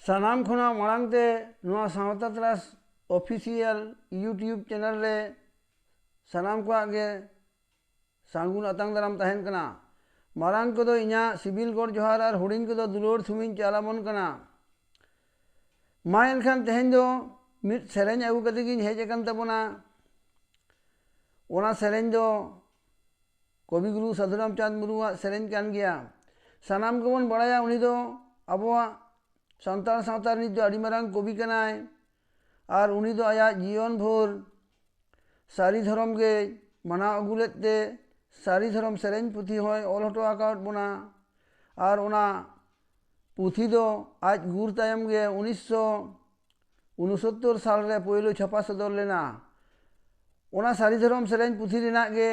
सानाम खुना मांगते नुआ सावता तलास ऑफिशियल यूट्यूब चैनल रे सानाम को आगे सांगुन अतंग दाराम तहन कना मारांग को दो इना सिबिल गोड जोहार और हुडिंग को दो दुलोर थुमिन चालामन कना मा एनखान तहन दो मिट सेरेंज अगु कते गिन हेज अकन तबना ओना सेरेंज दो कवि गुरु साधुराम चांद मुर्मुआ सेरेंज कान गया सानाम को बन बड़ाया उनी दो अबवा सान्ताल सावता नित दो अडी मारांग कवि कनाय और उनी दो आया जीवन भोर सारी धर्म के मना अगुलेते सारी धर्म सेरेंज पुथी होय ऑल हटो आकाउट बना और ओना पुथी दो आज गुर तायम गे 1969 साल रे पोयलो छपा सदर लेना ओना सारी धर्म सेरेंज पुथी रेना गे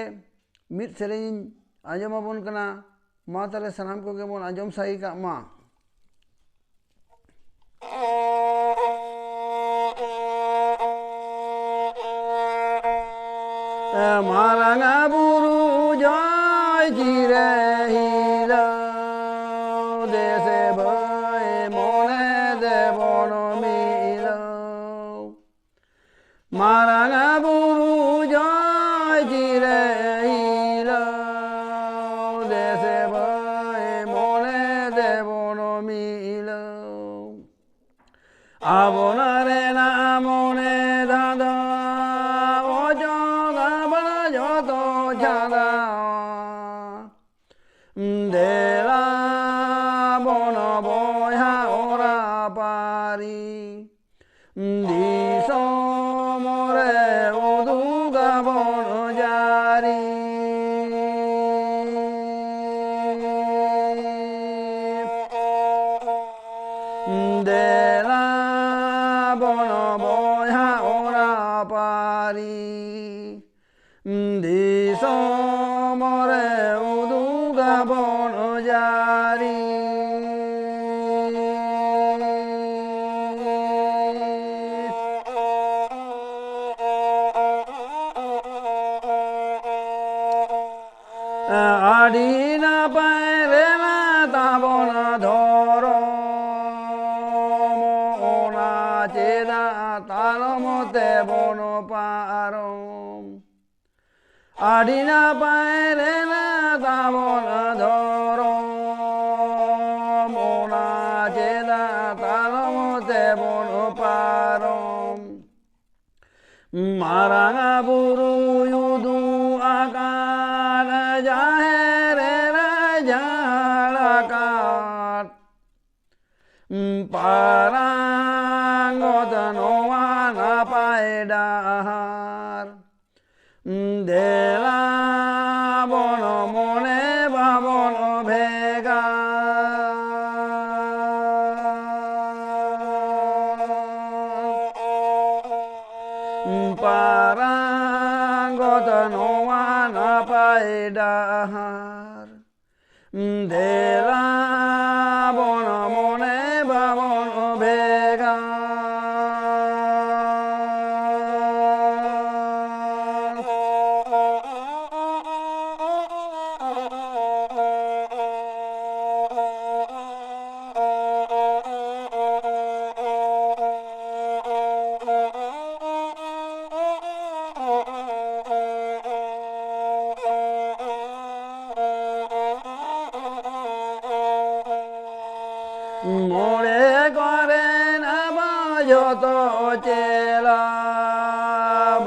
मिट सेरेंज आंजम आबोन कना मा ताले सनाम को गे बोन आंजम साई का मा मारांगा बुरु जय जिरे हिला देशे भय मने देवन मिला मारांगा बुरु जय जिरे हिला देशे भय मने देवन मिला आबनारे नामने दादा देला बन बया ओरा पारी दिस मरे उदुगा बन जारी देला बन बया ओरा पारी दिस मरे उदुगा बन जारी आडी ना पायरे ना ताबन धर मोना चेदा तालमते बन पारम आडी ना पायरे ना ताबन धर मोना चेदा तालमते बन पारम मारांगा बुरु युदु आकार जाहेरे राजाकाट पारांगत नोवाना पायडाहार देला बन मने बाबन भेगा पारांगत नोवाना पायडाहार देला बन मने बाबन भेगा मोरे करे नब जत चेला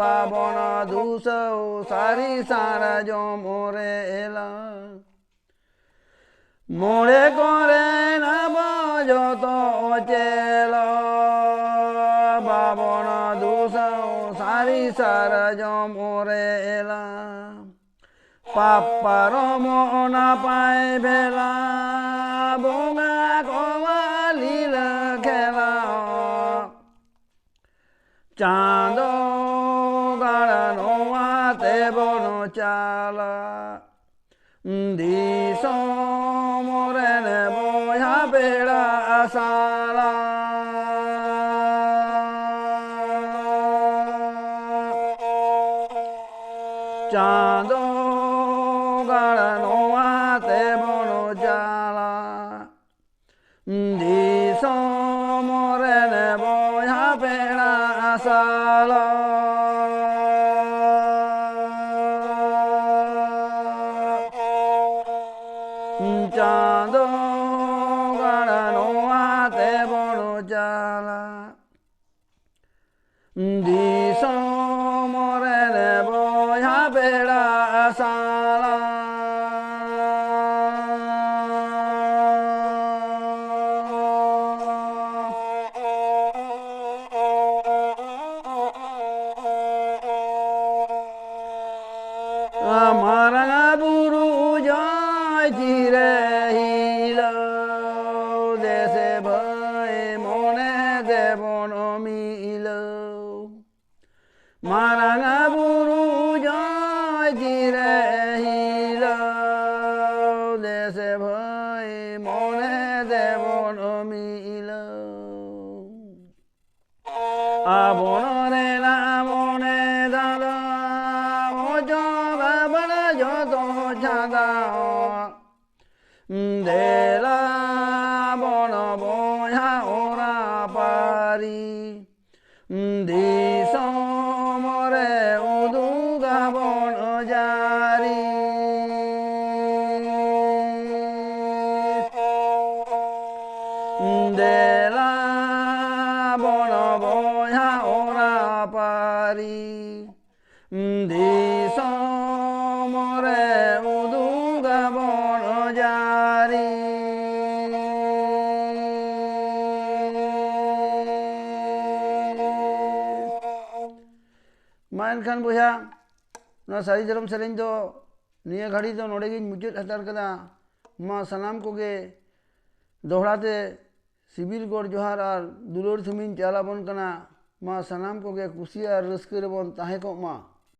बाबन दुसौ सारी सारा जो मोरे एला मोरे करे नब जत चेला बाबन दुसौ सारी सारा जो मोरे एला पापार मना पाए भेला बोंगा कवालीला खेला चाँद गाड़ा नोआते बन चाला दिस मोरे ने बोया बेड़ा साला चाँद गाड़ा नोआते बन जाला दिस साला चांदो गणनो आते बड़ो जाला दिसो मोरे ने बोया बेड़ा साला मारा बुरु जाय धीरे हिलो देशे भय मने देवन मिलो मारा बुरु जाय धीरे हिलो देशे भय मने देवन मिलो आबनरे नामने दादा देला बन बया ओरा पारी दिस मरे उदुगा बन जारी देला बन बया ओरा पारी दिस मरे उदुगा बन जारी मा एनखान बया ना सारी धरम सेरें दो निया घड़ी दो नोड़े गिन मुचाद हतार कदा मा सनाम कोगे दोहराते सिबिल गोड़ जोहार और दुलोर थुमिन चालाबन कना मा सनाम कोगे कुशी और रस्के रेबन ताहे को मा।